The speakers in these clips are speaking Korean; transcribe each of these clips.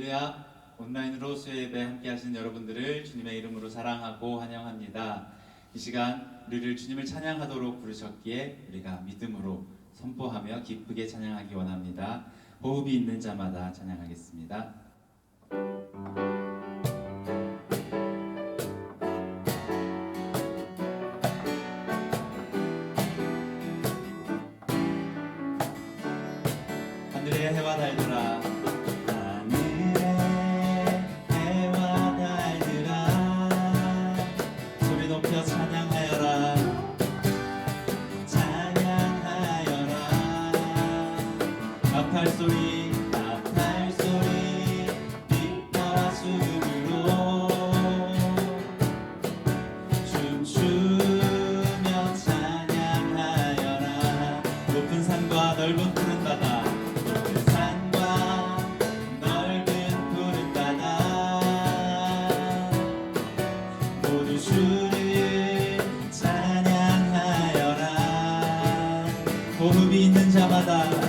할렐루야. 온라인으로 수요 예배 함께 하시는 여러분들을 주님의 이름으로 사랑하고 환영합니다. 이 시간 우리를 주님을 찬양하도록 부르셨기에 우리가 믿음으로 선포하며 기쁘게 찬양하기 원합니다. 호흡이 있는 자마다 찬양하겠습니다. 하늘의 해와 달들아, 찬양하여라. 나팔소리 빛과 수금으로 춤추며 찬양하여라. 높은 산과 넓은 푸른 바다, 높은 산과 넓은 푸른 바다 모두 주를 찬양하여라. 호흡이 있는 자마다,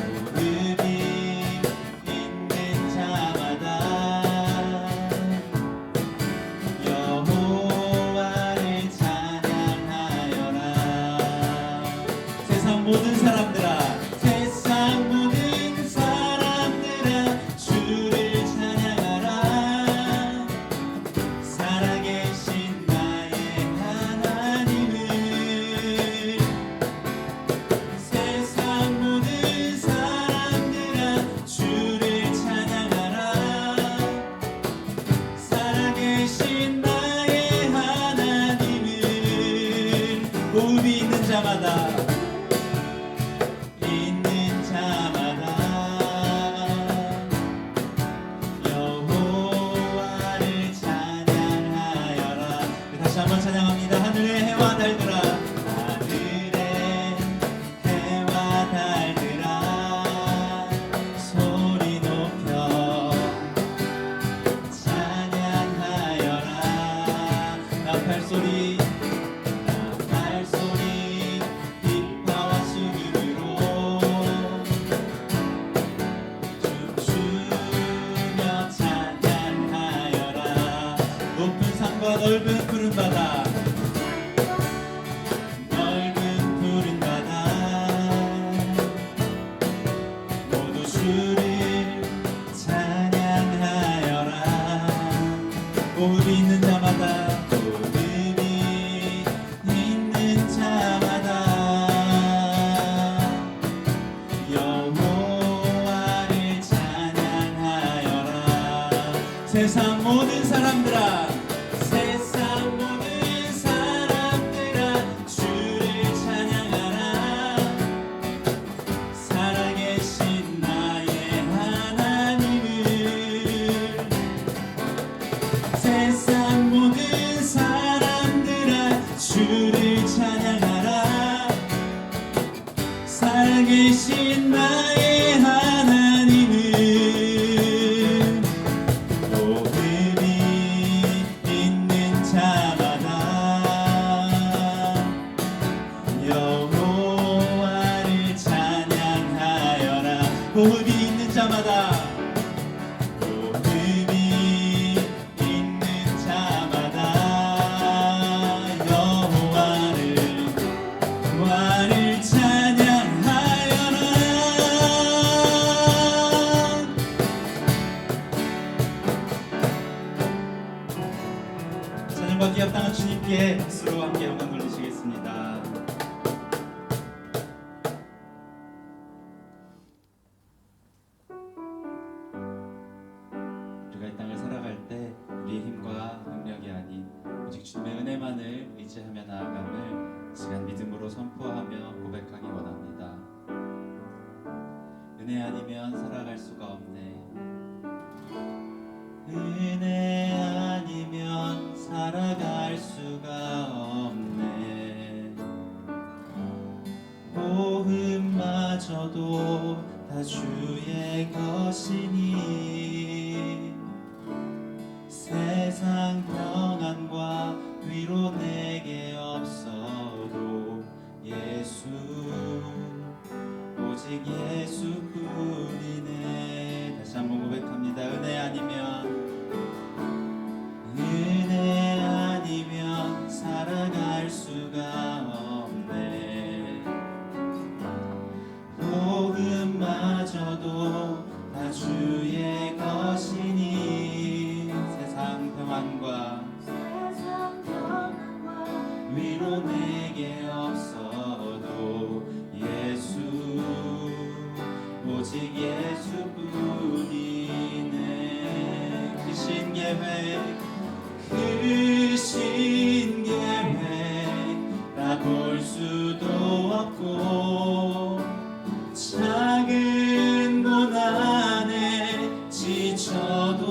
모든 사람들아, 세상 모든 사람들아, 주를 찬양하라. 살아계신 나의 하나님을. 세상 모든 사람들아, 주를 찬양하라. 살아계신 나의 하나님을. 호흡이 있는 자마다, 한번 찬양합니다. 하늘의 해와 달들아, 하늘의 해와 달들아, 소리 높여 찬양하여라. 나팔소리 빛과 수금으로 춤추며 찬양하여라. 높은 산과 넓은 푸른 바다, 넓은 푸른 바다 모두 주를 찬양하여라. 호흡이 있는 자마다, 호흡이 있는 자마다 여호와를 찬양하여라. 세상 모든 사람들아, 세상 모든 사람들아, 주를 찬양하라. 살아계신 나의 하나님을. 호흡이 있는 자마다 여호와를 찬양하여라. 호흡이 있는 자마다, 찬양받기 합당한 주님께 박수로 함께 영광 돌리시겠습니다. 우리가 이 땅을 살아갈 때 우리의 힘과 능력이 아닌 오직 주님의 은혜만을 의지하며 나아감을 시간 믿음으로 선포하며 고백하기 원합니다. 은혜 아니면 살아갈 수가 없네. 은혜 아니면 살아갈 수가 없네. 호흡마저도 다 주의 것이니 세상 평안과 위로 내게 없어도 예수, 오직 예수뿐이네. 다시 한번 고백합니다. 은혜 아니면 오직 예수뿐이네. 크신 계획 크신 계획 다 볼 수도 없고 작은 고난에 지쳐도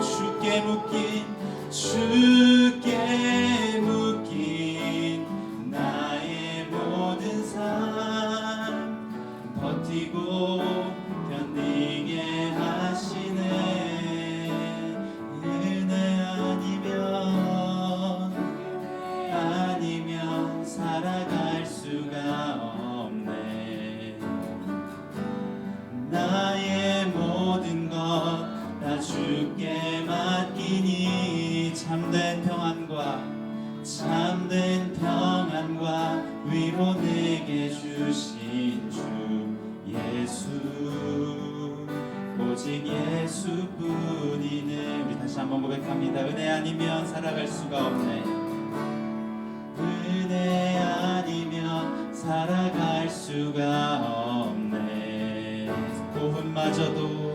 주께 묶인 나의 모든 삶 버티고 견디게 하시네. 은혜 아니면 살아갈 수가 없네. 나의 모든 것 다 주께 맡기니 참된 평안과 위로 내게 주신 주 예수 오직 예수뿐이네. 우리 다시 한번 고백합니다. 은혜 아니면 살아갈 수가 없네. 은혜 아니면 살아갈 수가 없네. 고훈마저도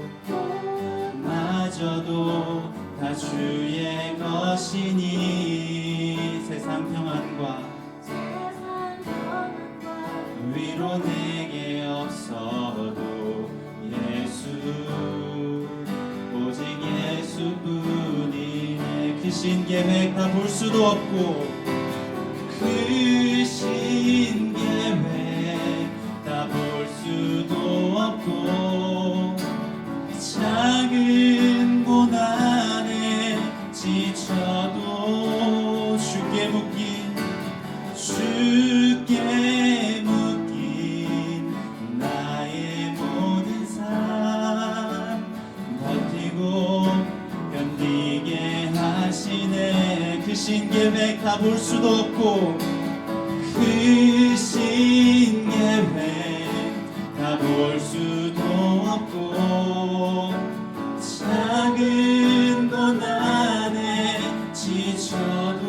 다 주의 것이니 세상 평안과 위로 내게 없어도 예수 오직 예수뿐이네. 크신 계획 다 볼 수도 없고 크신 계획 다 볼 수도 없고 작은 고난에 지쳐도 주께 묶인 나의 모든 삶 버티고 견디게 하시네. 크신 계획 다 볼 수도 없고 크신 계획 다 볼 수도 없고 작은 고난에 지쳐도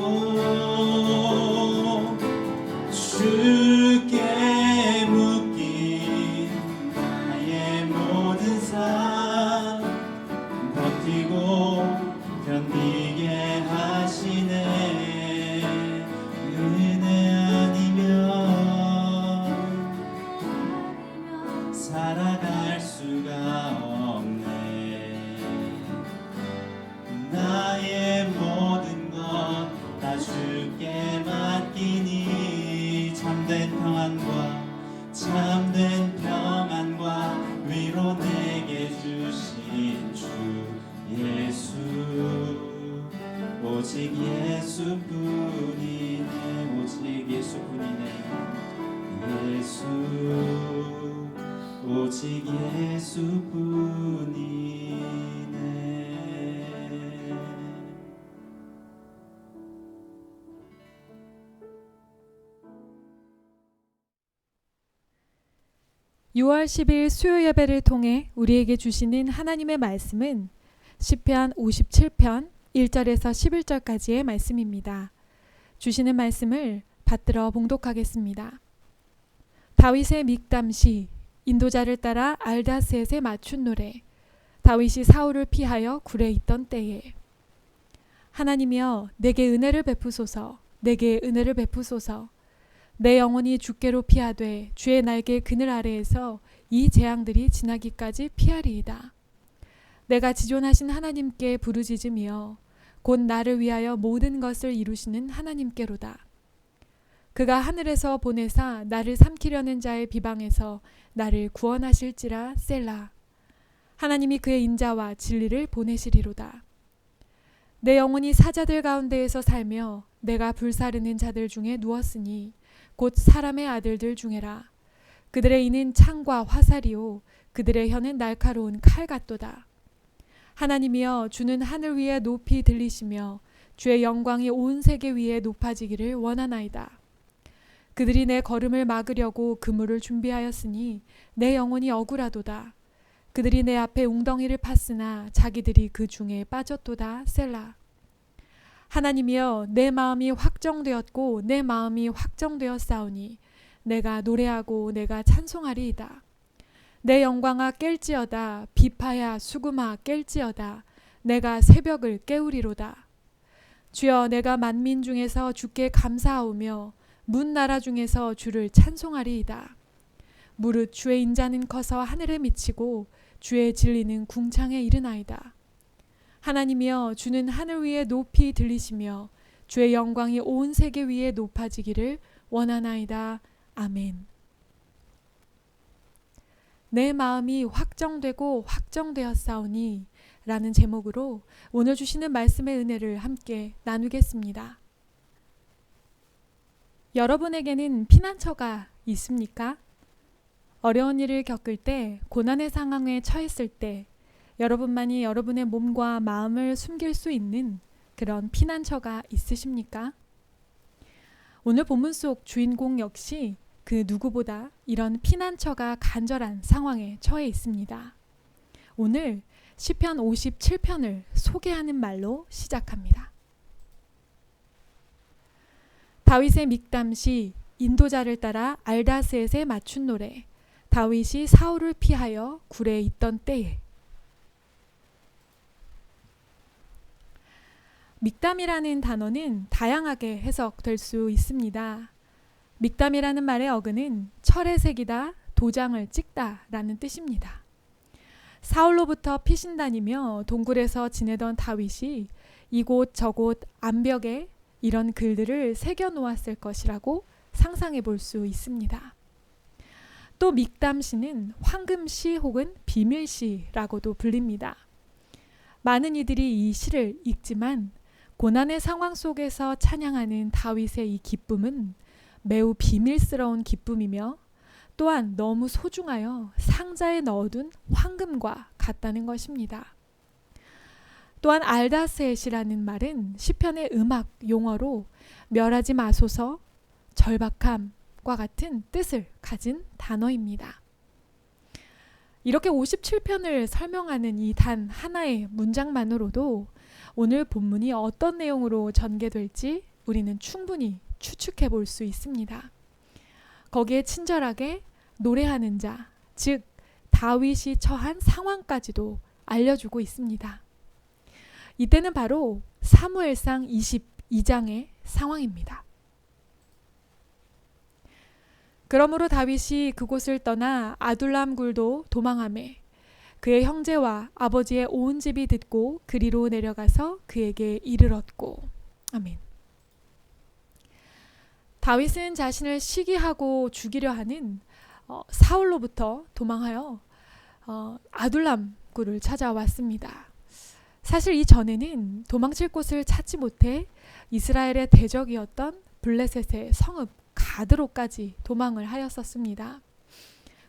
주께 묶인 나의 모든 삶 버티고 견디게 하시네. 은혜 아니면 살아갈 수가 없네. 나의 모든 것 다 주께 맡기니 참된 평안과 위로 내게 주신 주 예수 오직 예수뿐이네. 오직 예수뿐이네. 예수 오직 예수뿐이네. 6월 10일 수요 예배를 통해 우리에게 주시는 하나님의 말씀은 시편 57편 1절에서 11절까지의 말씀입니다. 주시는 말씀을 받들어 봉독하겠습니다. 다윗의 믹담시, 인도자를 따라 알다셋에 맞춘 노래. 다윗이 사울을 피하여 굴에 있던 때에. 하나님이여 내게 은혜를 베푸소서. 내게 은혜를 베푸소서. 내 영혼이 주께로 피하되 주의 날개 그늘 아래에서 이 재앙들이 지나기까지 피하리이다. 내가 지존하신 하나님께 부르짖으며 곧 나를 위하여 모든 것을 이루시는 하나님께로다. 그가 하늘에서 보내사 나를 삼키려는 자의 비방에서 나를 구원하실지라. 셀라. 하나님이 그의 인자와 진리를 보내시리로다. 내 영혼이 사자들 가운데에서 살며 내가 불사르는 자들 중에 누웠으니 곧 사람의 아들들 중에라. 그들의 이는 창과 화살이요 그들의 혀는 날카로운 칼 같도다. 하나님이여 주는 하늘 위에 높이 들리시며 주의 영광이 온 세계 위에 높아지기를 원하나이다. 그들이 내 걸음을 막으려고 그물을 준비하였으니 내 영혼이 억울하도다. 그들이 내 앞에 웅덩이를 팠으나 자기들이 그 중에 빠졌도다. 셀라. 하나님이여 내 마음이 확정되었고 내 마음이 확정되었사오니 내가 노래하고 내가 찬송하리이다. 내 영광아 깰지어다. 비파야 수금아 깰지어다. 내가 새벽을 깨우리로다. 주여, 내가 만민 중에서 주께 감사하오며 문 나라 중에서 주를 찬송하리이다. 무릇 주의 인자는 커서 하늘에 미치고 주의 진리는 궁창에 이르나이다. 하나님이여, 주는 하늘 위에 높이 들리시며 주의 영광이 온 세계 위에 높아지기를 원하나이다. 아멘. 내 마음이 확정되고 확정되었사오니 라는 제목으로 오늘 주시는 말씀의 은혜를 함께 나누겠습니다. 여러분에게는 피난처가 있습니까? 어려운 일을 겪을 때, 고난의 상황에 처했을 때 여러분만이 여러분의 몸과 마음을 숨길 수 있는 그런 피난처가 있으십니까? 오늘 본문 속 주인공 역시 그 누구보다 이런 피난처가 간절한 상황에 처해 있습니다. 오늘 시편 57편을 소개하는 말로 시작합니다. 다윗의 믹담시, 인도자를 따라 알다스엣에 맞춘 노래. 다윗이 사울을 피하여 굴에 있던 때에. 믹담이라는 단어는 다양하게 해석될 수 있습니다. 믹담이라는 말의 어근은 철의 색이다, 도장을 찍다 라는 뜻입니다. 사울로부터 피신다니며 동굴에서 지내던 다윗이 이곳 저곳 암벽에 이런 글들을 새겨 놓았을 것이라고 상상해 볼 수 있습니다. 또 믹담시는 황금시 혹은 비밀시라고도 불립니다. 많은 이들이 이 시를 읽지만 고난의 상황 속에서 찬양하는 다윗의 이 기쁨은 매우 비밀스러운 기쁨이며 또한 너무 소중하여 상자에 넣어둔 황금과 같다는 것입니다. 또한 알다스엣이라는 말은 시편의 음악 용어로 멸하지 마소서, 절박함과 같은 뜻을 가진 단어입니다. 이렇게 57편을 설명하는 이 단 하나의 문장만으로도 오늘 본문이 어떤 내용으로 전개될지 우리는 충분히 추측해 볼 수 있습니다. 거기에 친절하게 노래하는 자, 즉 다윗이 처한 상황까지도 알려주고 있습니다. 이때는 바로 사무엘상 22장의 상황입니다. 그러므로 다윗이 그곳을 떠나 아둘람 굴도 도망하매 그의 형제와 아버지의 온 집이 듣고 그리로 내려가서 그에게 이르렀고. 아멘. 다윗은 자신을 시기하고 죽이려 하는 사울로부터 도망하여 아둘람 굴을 찾아왔습니다. 사실 이전에는 도망칠 곳을 찾지 못해 이스라엘의 대적이었던 블레셋의 성읍 가드로까지 도망을 하였었습니다.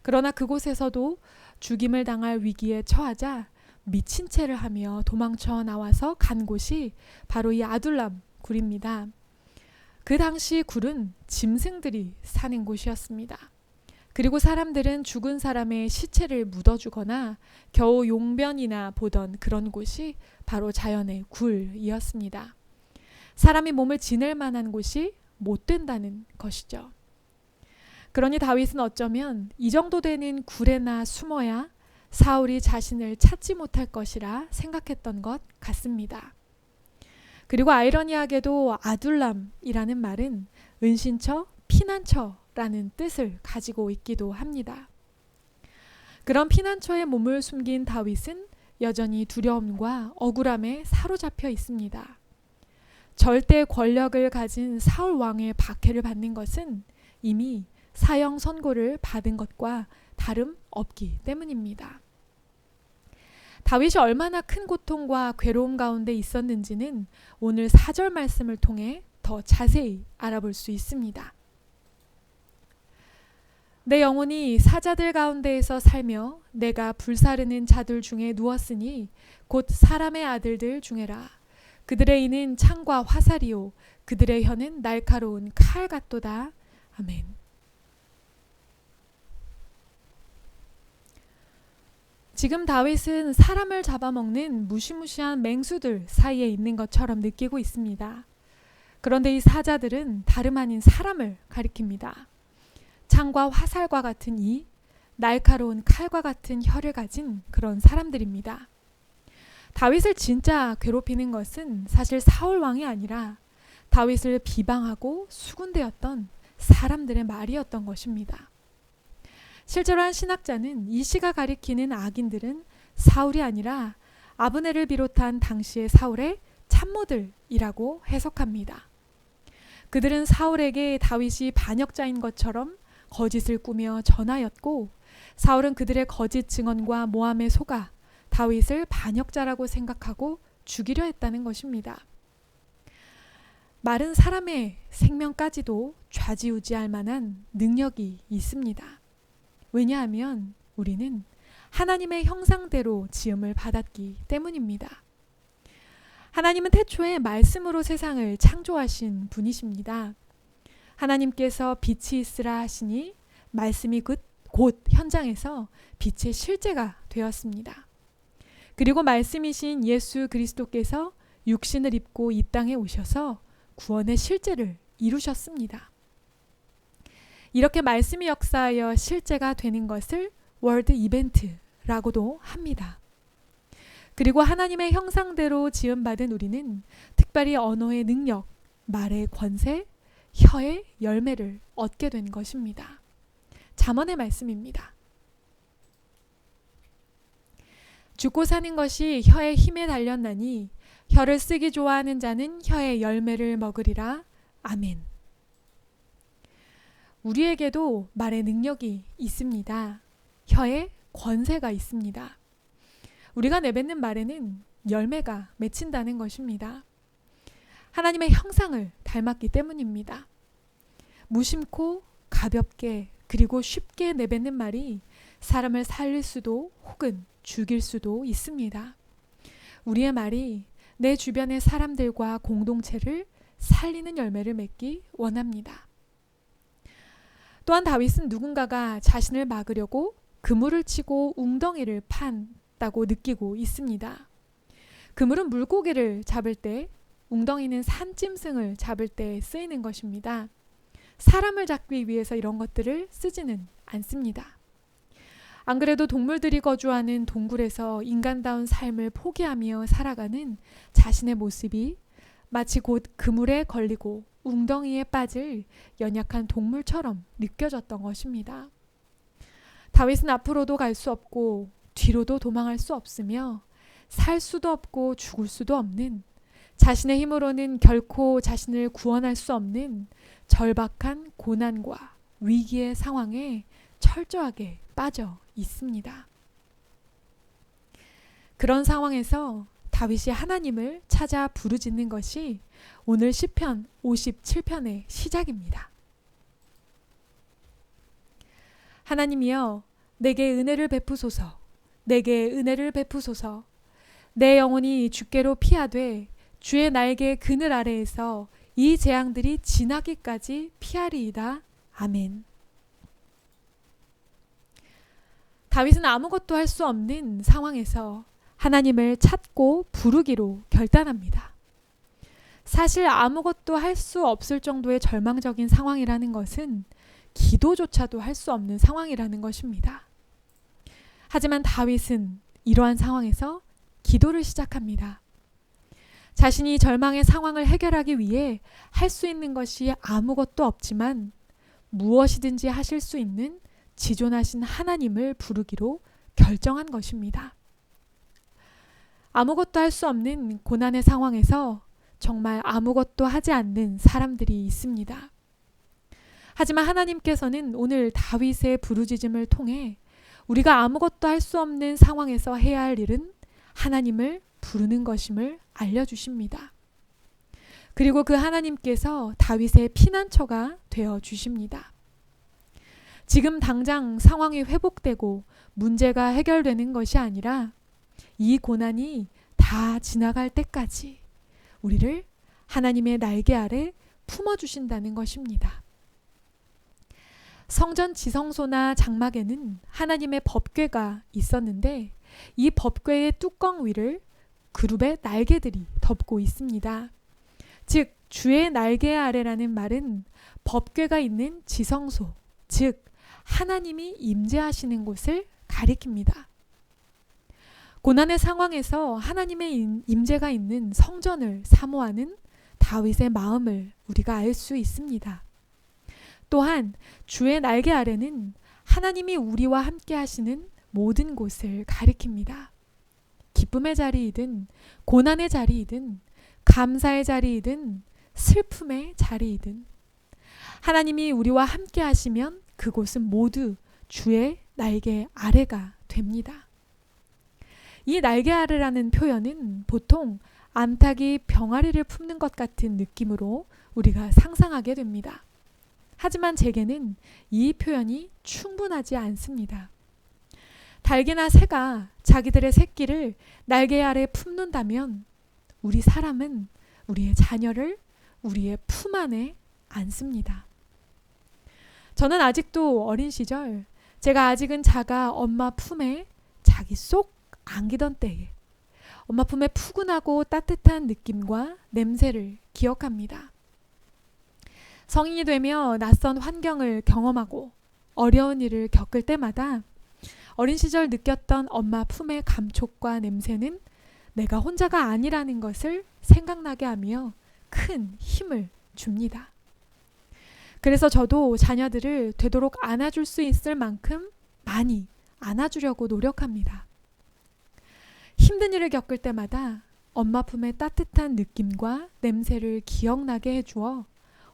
그러나 그곳에서도 죽임을 당할 위기에 처하자 미친 채를 하며 도망쳐 나와서 간 곳이 바로 이 아둘람 굴입니다. 그 당시 굴은 짐승들이 사는 곳이었습니다. 그리고 사람들은 죽은 사람의 시체를 묻어주거나 겨우 용변이나 보던 그런 곳이 바로 자연의 굴이었습니다. 사람이 몸을 지낼 만한 곳이 못 된다는 것이죠. 그러니 다윗은 어쩌면 이 정도 되는 굴에나 숨어야 사울이 자신을 찾지 못할 것이라 생각했던 것 같습니다. 그리고 아이러니하게도 아둘람이라는 말은 은신처, 피난처라는 뜻을 가지고 있기도 합니다. 그런 피난처에 몸을 숨긴 다윗은 여전히 두려움과 억울함에 사로잡혀 있습니다. 절대 권력을 가진 사울 왕의 박해를 받는 것은 이미 사형 선고를 받은 것과 다름없기 때문입니다. 다윗이 얼마나 큰 고통과 괴로움 가운데 있었는지는 오늘 4절 말씀을 통해 더 자세히 알아볼 수 있습니다. 내 영혼이 사자들 가운데에서 살며 내가 불사르는 자들 중에 누웠으니 곧 사람의 아들들 중에라. 그들의 이는 창과 화살이요 그들의 혀는 날카로운 칼 같도다. 아멘. 지금 다윗은 사람을 잡아먹는 무시무시한 맹수들 사이에 있는 것처럼 느끼고 있습니다. 그런데 이 사자들은 다름 아닌 사람을 가리킵니다. 창과 화살과 같은 이 날카로운 칼과 같은 혀를 가진 그런 사람들입니다. 다윗을 진짜 괴롭히는 것은 사실 사울 왕이 아니라 다윗을 비방하고 수군대었던 사람들의 말이었던 것입니다. 실제로 한 신학자는 이 시가 가리키는 악인들은 사울이 아니라 아브넬을 비롯한 당시의 사울의 참모들이라고 해석합니다. 그들은 사울에게 다윗이 반역자인 것처럼 거짓을 꾸며 전하였고, 사울은 그들의 거짓 증언과 모함에 속아 다윗을 반역자라고 생각하고 죽이려 했다는 것입니다. 말은 사람의 생명까지도 좌지우지할 만한 능력이 있습니다. 왜냐하면 우리는 하나님의 형상대로 지음을 받았기 때문입니다. 하나님은 태초에 말씀으로 세상을 창조하신 분이십니다. 하나님께서 빛이 있으라 하시니 말씀이 곧 현장에서 빛의 실제가 되었습니다. 그리고 말씀이신 예수 그리스도께서 육신을 입고 이 땅에 오셔서 구원의 실제를 이루셨습니다. 이렇게 말씀이 역사하여 실제가 되는 것을 월드 이벤트라고도 합니다. 그리고 하나님의 형상대로 지음받은 우리는 특별히 언어의 능력, 말의 권세, 혀의 열매를 얻게 된 것입니다. 잠언의 말씀입니다. 죽고 사는 것이 혀의 힘에 달렸나니 혀를 쓰기 좋아하는 자는 혀의 열매를 먹으리라. 아멘. 우리에게도 말의 능력이 있습니다. 혀에 권세가 있습니다. 우리가 내뱉는 말에는 열매가 맺힌다는 것입니다. 하나님의 형상을 닮았기 때문입니다. 무심코 가볍게 그리고 쉽게 내뱉는 말이 사람을 살릴 수도 혹은 죽일 수도 있습니다. 우리의 말이 내 주변의 사람들과 공동체를 살리는 열매를 맺기 원합니다. 또한 다윗은 누군가가 자신을 막으려고 그물을 치고 웅덩이를 판다고 느끼고 있습니다. 그물은 물고기를 잡을 때, 웅덩이는 산짐승을 잡을 때 쓰이는 것입니다. 사람을 잡기 위해서 이런 것들을 쓰지는 않습니다. 안 그래도 동물들이 거주하는 동굴에서 인간다운 삶을 포기하며 살아가는 자신의 모습이 마치 곧 그물에 걸리고 웅덩이에 빠질 연약한 동물처럼 느껴졌던 것입니다. 다윗은 앞으로도 갈 수 없고 뒤로도 도망할 수 없으며 살 수도 없고 죽을 수도 없는, 자신의 힘으로는 결코 자신을 구원할 수 없는 절박한 고난과 위기의 상황에 철저하게 빠져 있습니다. 그런 상황에서 다윗이 하나님을 찾아 부르짖는 것이 오늘 시편 57편의 시작입니다. 하나님이여, 내게 은혜를 베푸소서. 내게 은혜를 베푸소서. 내 영혼이 주께로 피하되 주의 날개 그늘 아래에서 이 재앙들이 지나기까지 피하리이다. 아멘. 다윗은 아무것도 할 수 없는 상황에서 하나님을 찾고 부르기로 결단합니다. 사실 아무것도 할 수 없을 정도의 절망적인 상황이라는 것은 기도조차도 할 수 없는 상황이라는 것입니다. 하지만 다윗은 이러한 상황에서 기도를 시작합니다. 자신이 절망의 상황을 해결하기 위해 할 수 있는 것이 아무것도 없지만 무엇이든지 하실 수 있는 지존하신 하나님을 부르기로 결정한 것입니다. 아무것도 할 수 없는 고난의 상황에서 정말 아무것도 하지 않는 사람들이 있습니다. 하지만 하나님께서는 오늘 다윗의 부르짖음을 통해 우리가 아무것도 할 수 없는 상황에서 해야 할 일은 하나님을 부르는 것임을 알려주십니다. 그리고 그 하나님께서 다윗의 피난처가 되어 주십니다. 지금 당장 상황이 회복되고 문제가 해결되는 것이 아니라 이 고난이 다 지나갈 때까지 우리를 하나님의 날개 아래 품어주신다는 것입니다. 성전 지성소나 장막에는 하나님의 법궤가 있었는데 이 법궤의 뚜껑 위를 그룹의 날개들이 덮고 있습니다. 즉 주의 날개 아래라는 말은 법궤가 있는 지성소, 즉 하나님이 임재하시는 곳을 가리킵니다. 고난의 상황에서 하나님의 임재가 있는 성전을 사모하는 다윗의 마음을 우리가 알 수 있습니다. 또한 주의 날개 아래는 하나님이 우리와 함께 하시는 모든 곳을 가리킵니다. 기쁨의 자리이든 고난의 자리이든 감사의 자리이든 슬픔의 자리이든 하나님이 우리와 함께 하시면 그곳은 모두 주의 날개 아래가 됩니다. 이 날개 아래라는 표현은 보통 암탉이 병아리를 품는 것 같은 느낌으로 우리가 상상하게 됩니다. 하지만 제게는 이 표현이 충분하지 않습니다. 닭이나 새가 자기들의 새끼를 날개 아래 품는다면 우리 사람은 우리의 자녀를 우리의 품 안에 안습니다. 저는 아직도 어린 시절 제가 아직은 자가 엄마 품에 자기 쏙 안기던 때에 엄마 품의 푸근하고 따뜻한 느낌과 냄새를 기억합니다. 성인이 되며 낯선 환경을 경험하고 어려운 일을 겪을 때마다 어린 시절 느꼈던 엄마 품의 감촉과 냄새는 내가 혼자가 아니라는 것을 생각나게 하며 큰 힘을 줍니다. 그래서 저도 자녀들을 되도록 안아줄 수 있을 만큼 많이 안아주려고 노력합니다. 힘든 일을 겪을 때마다 엄마 품의 따뜻한 느낌과 냄새를 기억나게 해주어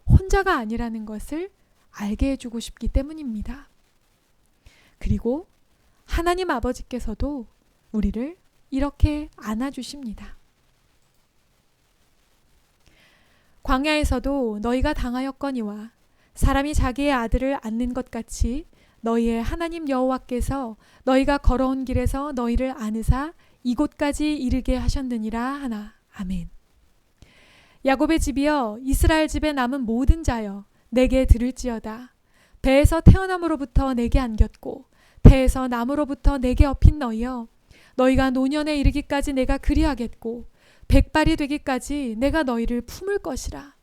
혼자가 아니라는 것을 알게 해주고 싶기 때문입니다. 그리고 하나님 아버지께서도 우리를 이렇게 안아주십니다. 광야에서도 너희가 당하였거니와 사람이 자기의 아들을 안는 것 같이 너희의 하나님 여호와께서 너희가 걸어온 길에서 너희를 안으사 이곳까지 이르게 하셨느니라 하나. 아멘. 야곱의 집이여 이스라엘 집에 남은 모든 자여 내게 들을지어다. 배에서 태어남으로부터 내게 안겼고 태에서 남으로부터 내게 업힌 너희여 너희가 노년에 이르기까지 내가 그리하겠고 백발이 되기까지 내가 너희를 품을 것이라.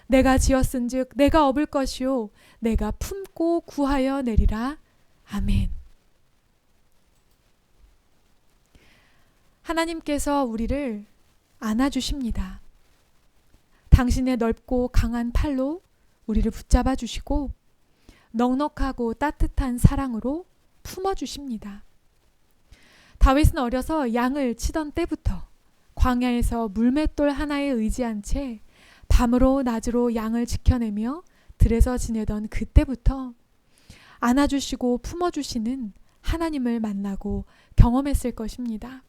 내가 지었은즉 내가 업을 것이요 내가 품고 구하여 내리라. 아멘. 하나님께서 우리를 안아주십니다. 당신의 넓고 강한 팔로 우리를 붙잡아 주시고 넉넉하고 따뜻한 사랑으로 품어주십니다. 다윗은 어려서 양을 치던 때부터 광야에서 물맷돌 하나에 의지한 채 밤으로 낮으로 양을 지켜내며 들에서 지내던 그때부터 안아주시고 품어주시는 하나님을 만나고 경험했을 것입니다.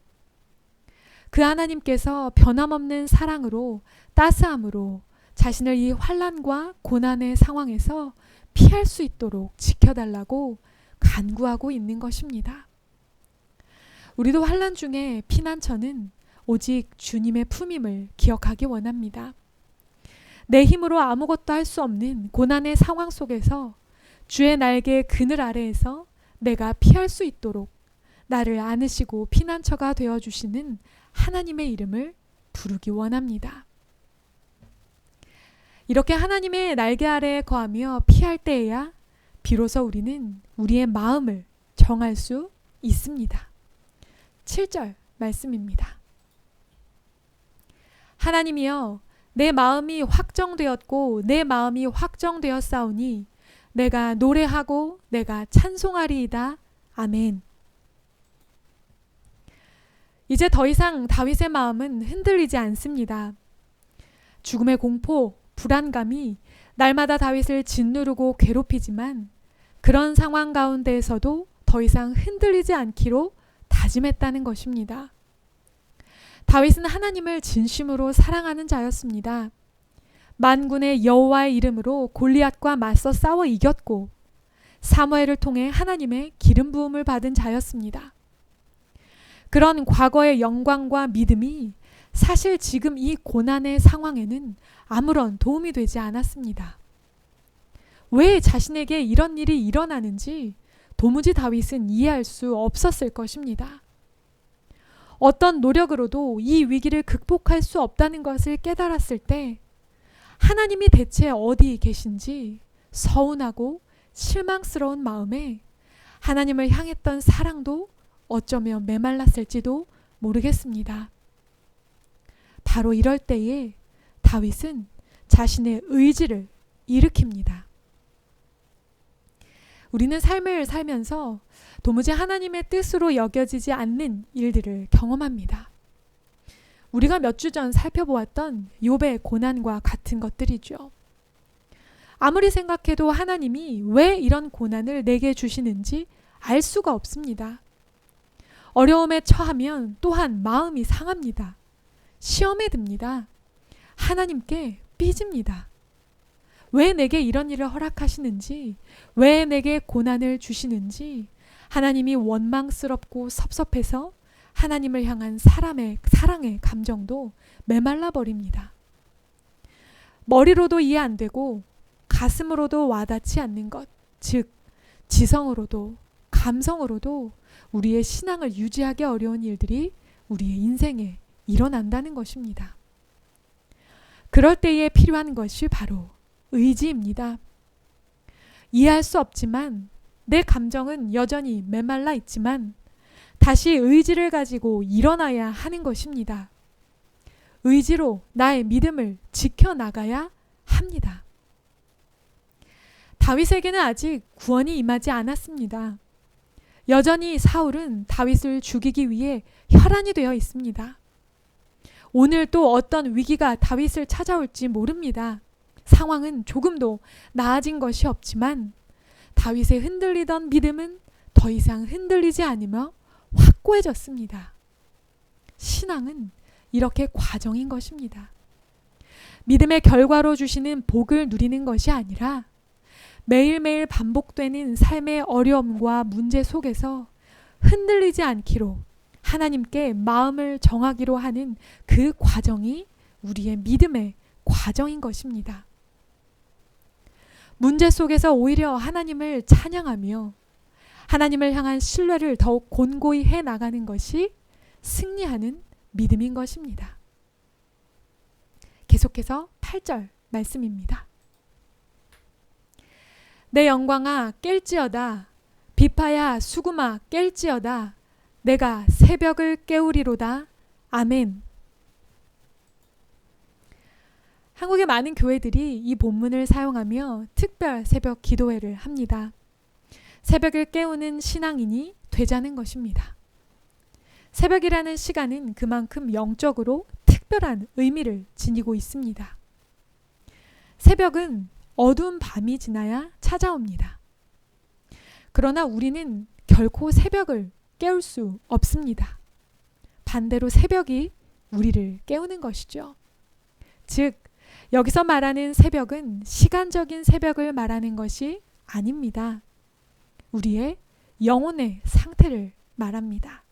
그 하나님께서 변함없는 사랑으로 따스함으로 자신을 이 환난과 고난의 상황에서 피할 수 있도록 지켜달라고 간구하고 있는 것입니다. 우리도 환난 중에 피난처는 오직 주님의 품임을 기억하기 원합니다. 내 힘으로 아무것도 할 수 없는 고난의 상황 속에서 주의 날개 그늘 아래에서 내가 피할 수 있도록 나를 안으시고 피난처가 되어주시는 하나님의 이름을 부르기 원합니다. 이렇게 하나님의 날개 아래에 거하며 피할 때에야 비로소 우리는 우리의 마음을 정할 수 있습니다. 7절 말씀입니다. 하나님이여 내 마음이 확정되었고 내 마음이 확정되었사오니 내가 노래하고 내가 찬송하리이다. 아멘. 이제 더 이상 다윗의 마음은 흔들리지 않습니다. 죽음의 공포, 불안감이 날마다 다윗을 짓누르고 괴롭히지만 그런 상황 가운데에서도 더 이상 흔들리지 않기로 다짐했다는 것입니다. 다윗은 하나님을 진심으로 사랑하는 자였습니다. 만군의 여호와의 이름으로 골리앗과 맞서 싸워 이겼고 사무엘을 통해 하나님의 기름 부음을 받은 자였습니다. 그런 과거의 영광과 믿음이 사실 지금 이 고난의 상황에는 아무런 도움이 되지 않았습니다. 왜 자신에게 이런 일이 일어나는지 도무지 다윗은 이해할 수 없었을 것입니다. 어떤 노력으로도 이 위기를 극복할 수 없다는 것을 깨달았을 때 하나님이 대체 어디 계신지 서운하고 실망스러운 마음에 하나님을 향했던 사랑도 어쩌면 메말랐을지도 모르겠습니다. 바로 이럴 때에 다윗은 자신의 의지를 일으킵니다. 우리는 삶을 살면서 도무지 하나님의 뜻으로 여겨지지 않는 일들을 경험합니다. 우리가 몇 주 전 살펴보았던 욥의 고난과 같은 것들이죠. 아무리 생각해도 하나님이 왜 이런 고난을 내게 주시는지 알 수가 없습니다. 어려움에 처하면 또한 마음이 상합니다. 시험에 듭니다. 하나님께 삐집니다. 왜 내게 이런 일을 허락하시는지, 왜 내게 고난을 주시는지 하나님이 원망스럽고 섭섭해서 하나님을 향한 사랑의 감정도 메말라 버립니다. 머리로도 이해 안 되고 가슴으로도 와닿지 않는 것, 즉 지성으로도 감성으로도 우리의 신앙을 유지하기 어려운 일들이 우리의 인생에 일어난다는 것입니다. 그럴 때에 필요한 것이 바로 의지입니다. 이해할 수 없지만 내 감정은 여전히 메말라 있지만 다시 의지를 가지고 일어나야 하는 것입니다. 의지로 나의 믿음을 지켜나가야 합니다. 다윗에게는 아직 구원이 임하지 않았습니다. 여전히 사울은 다윗을 죽이기 위해 혈안이 되어 있습니다. 오늘 또 어떤 위기가 다윗을 찾아올지 모릅니다. 상황은 조금도 나아진 것이 없지만 다윗의 흔들리던 믿음은 더 이상 흔들리지 않으며 확고해졌습니다. 신앙은 이렇게 과정인 것입니다. 믿음의 결과로 주시는 복을 누리는 것이 아니라 매일매일 반복되는 삶의 어려움과 문제 속에서 흔들리지 않기로 하나님께 마음을 정하기로 하는 그 과정이 우리의 믿음의 과정인 것입니다. 문제 속에서 오히려 하나님을 찬양하며 하나님을 향한 신뢰를 더욱 곤고히 해나가는 것이 승리하는 믿음인 것입니다. 계속해서 8절 말씀입니다. 내 영광아 깰지어다 비파야 수금아 깰지어다 내가 새벽을 깨우리로다. 아멘. 한국의 많은 교회들이 이 본문을 사용하며 특별 새벽 기도회를 합니다. 새벽을 깨우는 신앙인이 되자는 것입니다. 새벽이라는 시간은 그만큼 영적으로 특별한 의미를 지니고 있습니다. 새벽은 어두운 밤이 지나야 찾아옵니다. 그러나 우리는 결코 새벽을 깨울 수 없습니다. 반대로 새벽이 우리를 깨우는 것이죠. 즉, 여기서 말하는 새벽은 시간적인 새벽을 말하는 것이 아닙니다. 우리의 영혼의 상태를 말합니다.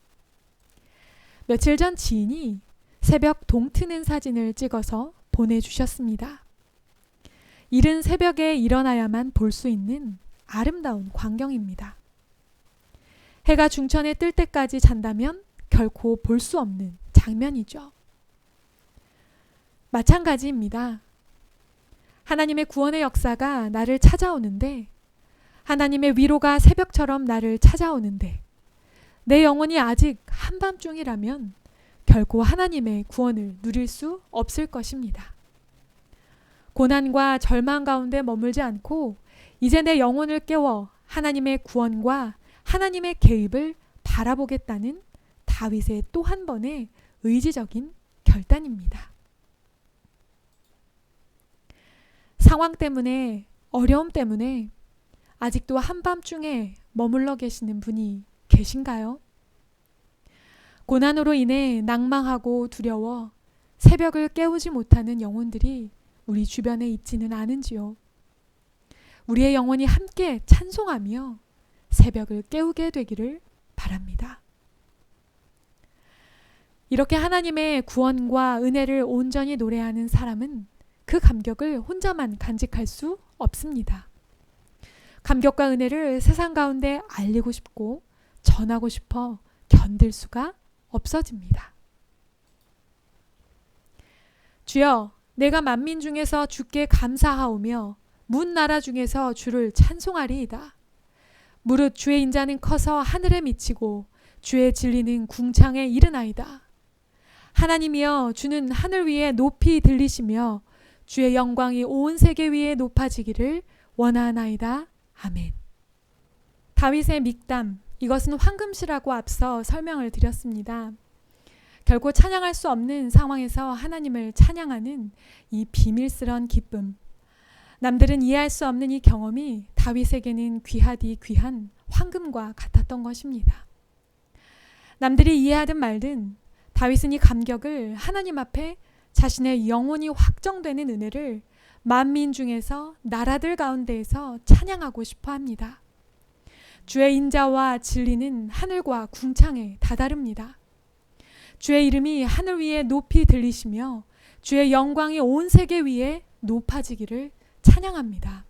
며칠 전 지인이 새벽 동트는 사진을 찍어서 보내주셨습니다. 이른 새벽에 일어나야만 볼 수 있는 아름다운 광경입니다. 해가 중천에 뜰 때까지 잔다면 결코 볼 수 없는 장면이죠. 마찬가지입니다. 하나님의 구원의 역사가 나를 찾아오는데, 하나님의 위로가 새벽처럼 나를 찾아오는데 내 영혼이 아직 한밤중이라면 결코 하나님의 구원을 누릴 수 없을 것입니다. 고난과 절망 가운데 머물지 않고 이제 내 영혼을 깨워 하나님의 구원과 하나님의 개입을 바라보겠다는 다윗의 또 한 번의 의지적인 결단입니다. 상황 때문에, 어려움 때문에 아직도 한밤중에 머물러 계시는 분이 계신가요? 고난으로 인해 낭망하고 두려워 새벽을 깨우지 못하는 영혼들이 우리 주변에 있지는 않은지요? 우리의 영혼이 함께 찬송하며 새벽을 깨우게 되기를 바랍니다. 이렇게 하나님의 구원과 은혜를 온전히 노래하는 사람은 그 감격을 혼자만 간직할 수 없습니다. 감격과 은혜를 세상 가운데 알리고 싶고 전하고 싶어 견딜 수가 없어집니다. 주여, 내가 만민 중에서 주께 감사하오며 문 나라 중에서 주를 찬송하리이다. 무릇 주의 인자는 커서 하늘에 미치고 주의 진리는 궁창에 이르나이다. 하나님이여, 주는 하늘 위에 높이 들리시며 주의 영광이 온 세계 위에 높아지기를 원하나이다. 아멘. 다윗의 믹담, 이것은 황금시라고 앞서 설명을 드렸습니다. 결코 찬양할 수 없는 상황에서 하나님을 찬양하는 이 비밀스런 기쁨, 남들은 이해할 수 없는 이 경험이 다윗에게는 귀하디 귀한 황금과 같았던 것입니다. 남들이 이해하든 말든 다윗은 이 감격을 하나님 앞에 자신의 영혼이 확정되는 은혜를 만민 중에서 나라들 가운데에서 찬양하고 싶어 합니다. 주의 인자와 진리는 하늘과 궁창에 다다릅니다. 주의 이름이 하늘 위에 높이 들리시며 주의 영광이 온 세계 위에 높아지기를 찬양합니다.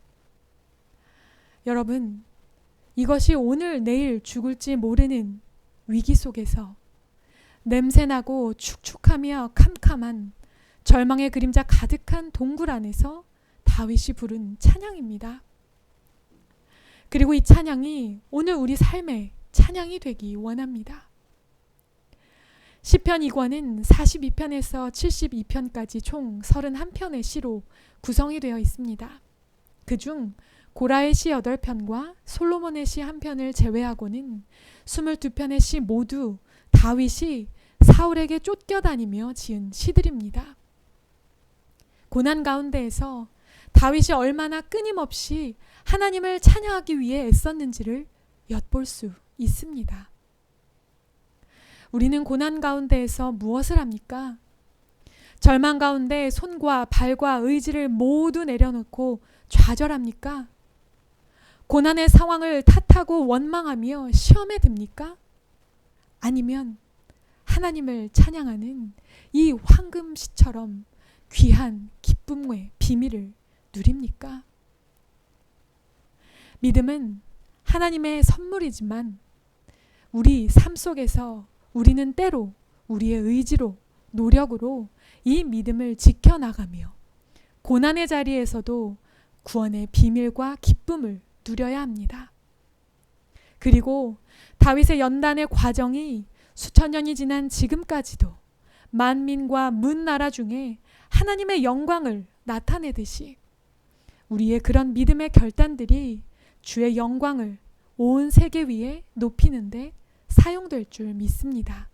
여러분, 이것이 오늘 내일 죽을지 모르는 위기 속에서 냄새나고 축축하며 캄캄한 절망의 그림자 가득한 동굴 안에서 다윗이 부른 찬양입니다. 그리고 이 찬양이 오늘 우리 삶의 찬양이 되기 원합니다. 시편 2권은 42편에서 72편까지 총 31편의 시로 구성이 되어 있습니다. 그중 고라의 시 8편과 솔로몬의 시 1편을 제외하고는 22편의 시 모두 다윗이 사울에게 쫓겨다니며 지은 시들입니다. 고난 가운데에서 다윗이 얼마나 끊임없이 하나님을 찬양하기 위해 애썼는지를 엿볼 수 있습니다. 우리는 고난 가운데에서 무엇을 합니까? 절망 가운데 손과 발과 의지를 모두 내려놓고 좌절합니까? 고난의 상황을 탓하고 원망하며 시험에 듭니까? 아니면 하나님을 찬양하는 이 황금시처럼 귀한 기쁨의 비밀을 누립니까? 믿음은 하나님의 선물이지만 우리 삶 속에서 우리는 때로 우리의 의지로, 노력으로 이 믿음을 지켜나가며 고난의 자리에서도 구원의 비밀과 기쁨을 누려야 합니다. 그리고 다윗의 연단의 과정이 수천 년이 지난 지금까지도 만민과 문 나라 중에 하나님의 영광을 나타내듯이 우리의 그런 믿음의 결단들이 주의 영광을 온 세계 위에 높이는데 사용될 줄 믿습니다.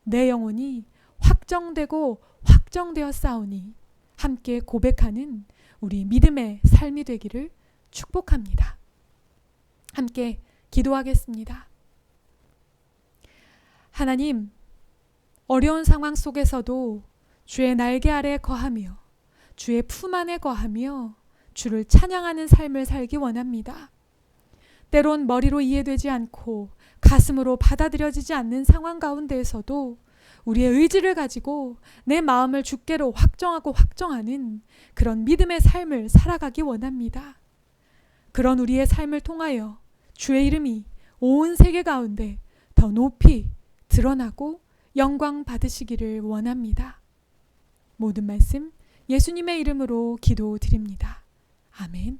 내 영혼이 확정되고 확정되었사오니 함께 고백하는 우리 믿음의 삶이 되기를 축복합니다. 함께 기도하겠습니다. 하나님, 어려운 상황 속에서도 주의 날개 아래 거하며 주의 품 안에 거하며 주를 찬양하는 삶을 살기 원합니다. 때론 머리로 이해되지 않고 가슴으로 받아들여지지 않는 상황 가운데에서도 우리의 의지를 가지고 내 마음을 주께로 확정하고 확정하는 그런 믿음의 삶을 살아가기 원합니다. 그런 우리의 삶을 통하여 주의 이름이 온 세계 가운데 더 높이 드러나고 영광 받으시기를 원합니다. 모든 말씀 예수님의 이름으로 기도드립니다. 아멘.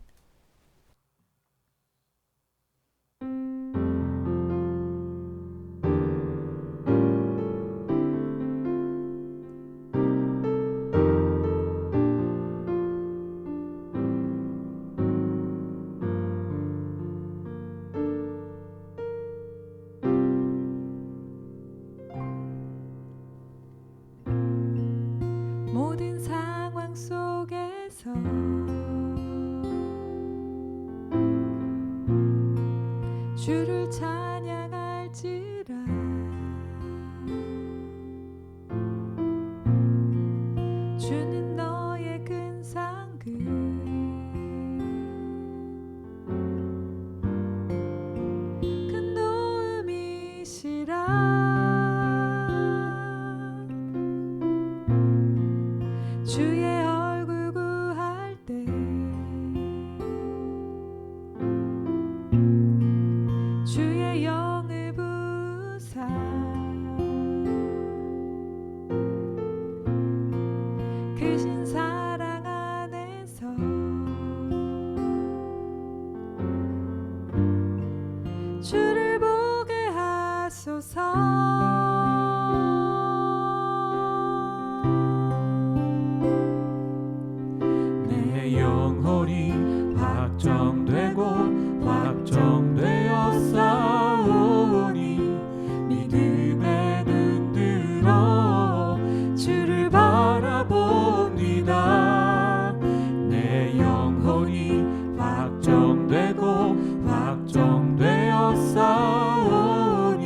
모든 상황 속에서 주를 찬양할지라. 주는 너의 큰 상급, 큰 도움이시라. 주의 얼굴 구할 내 영혼이 확정되고 확정되어 싸우니 믿음의 눈 들어 주를 바라봅니다. 내 영혼이 확정되고 확정되어 싸우니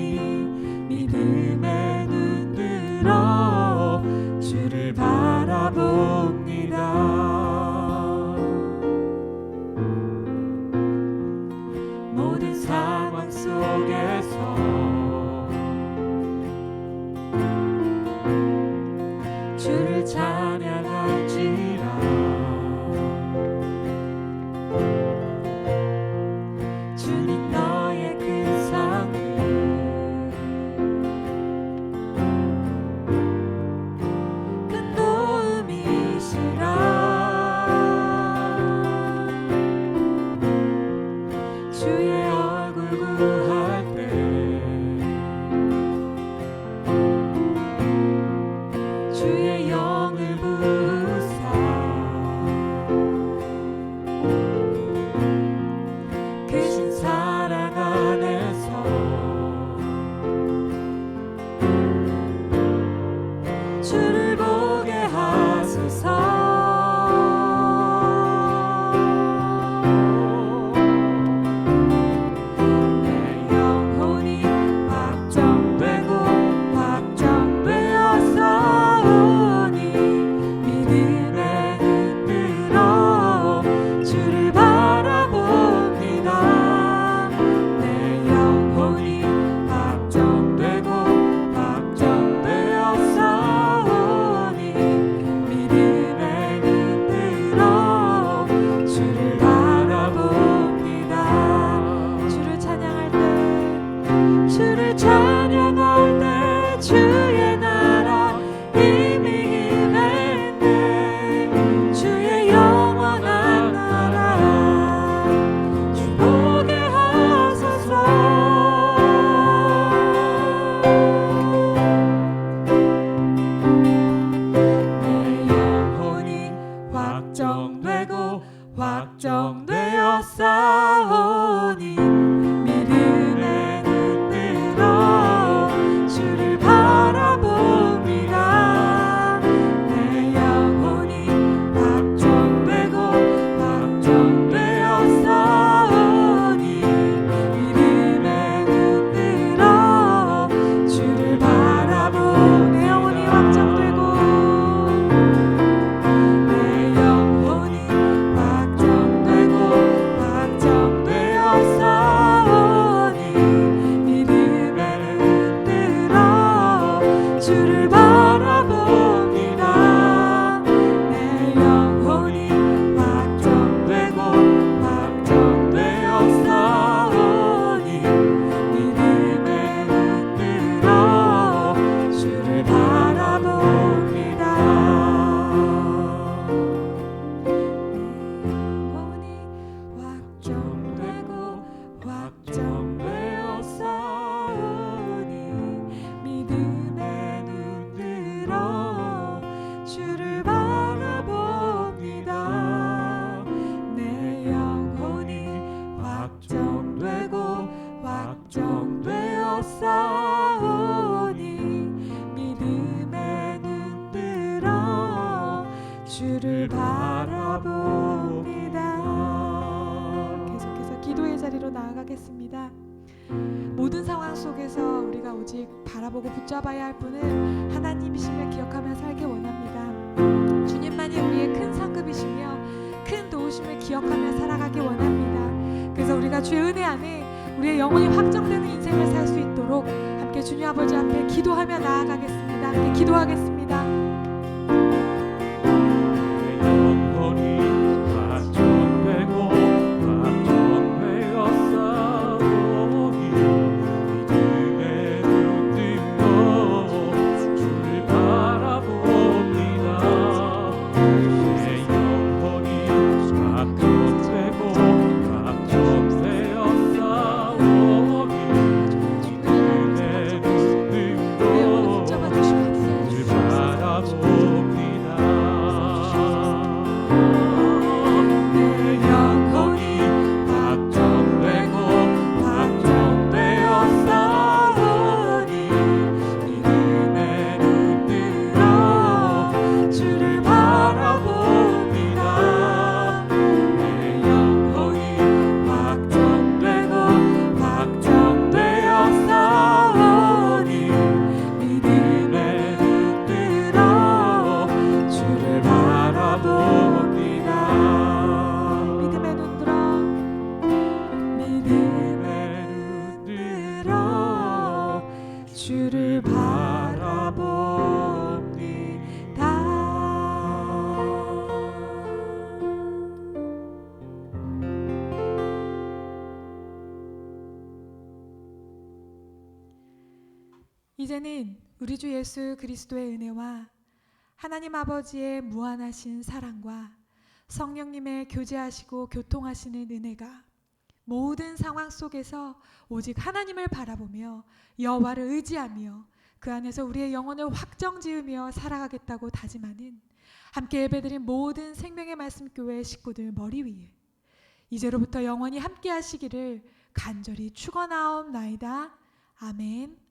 믿음의 눈 들어 주를 바라봅니다. 모든 상황 속에서 주를 찬양할지라. 주님 너의 큰 상급 큰 도움이시라. 주의 얼굴 구할 때 주의 영을 부으사 크신 사랑 안에서 주를 보게 하소서. 내 영혼이 확정되고 확정되어 싸우니 믿음의 눈 들어 주를 바라봅니다. 내 영혼이 확정되고 확정되어 싸우니 믿음의 눈 들어 주를 바라봅니다. 주를 찬양할 때 주를 찬양할 때 주의 나라 이미 임했네. 주의 영원한 나라 주 보게 하소서. 내 영혼이 확정되고 확정되어 싸우니 믿음의 눈 들어 주를 바라봅니다. 내 영혼이 확정되고 확정되어 싸우니 믿음의 눈 들어 주를 바라보. 내 영혼이 확정되고 내 영혼이 확정되고 확정되어 싸우니 믿음의 눈 들어 주를 바라봅니다. 내 영혼이 확정되고 확정되어 싸우니 믿음의 눈 들어 주를 바라봅니다. 영혼이 확정되고 확정되어 싸우니 믿음의 눈 들어 주를 바라봅니다. 내 영혼이 확정되고 확정되어 싸우니 믿음의 눈 들어 주를 바라봅니다. 계속해서 기도의 자리로 나아가겠습니다. 모든 상황 속에서 우리가 오직 바라보고 붙잡아야 할 분은 하나님이심을 기억하며 살기 원합니다. 주님만이 우리의 큰 상급이시며 큰 도우심을 기억하며 살아가기 원합니다. 그래서 우리가 주의 은혜 안에 우리의 영혼이 확정되는 인생을 살 수 있도록 함께 주님 아버지 앞에 기도하며 나아가겠습니다. 함께 기도하겠습니다. 내 영혼이 확정되고 확정되어 싸우니 믿음의 눈 들어 주를 바라봅니다. 내 영혼이 확정되고 확정되어 싸우니 믿음의 주를 바라봅니다. 이제는 우리 주 예수 그리스도의 은혜와 하나님 아버지의 무한하신 사랑과 성령님의 교제하시고 교통하시는 은혜가 모든 상황 속에서 오직 하나님을 바라보며 여호와를 의지하며 그 안에서 우리의 영혼을 확정지으며 살아가겠다고 다짐하는 함께 예배드린 모든 생명의 말씀 교회 식구들 머리 위에 이제로부터 영원히 함께 하시기를 간절히 축원하옵나이다. 아멘.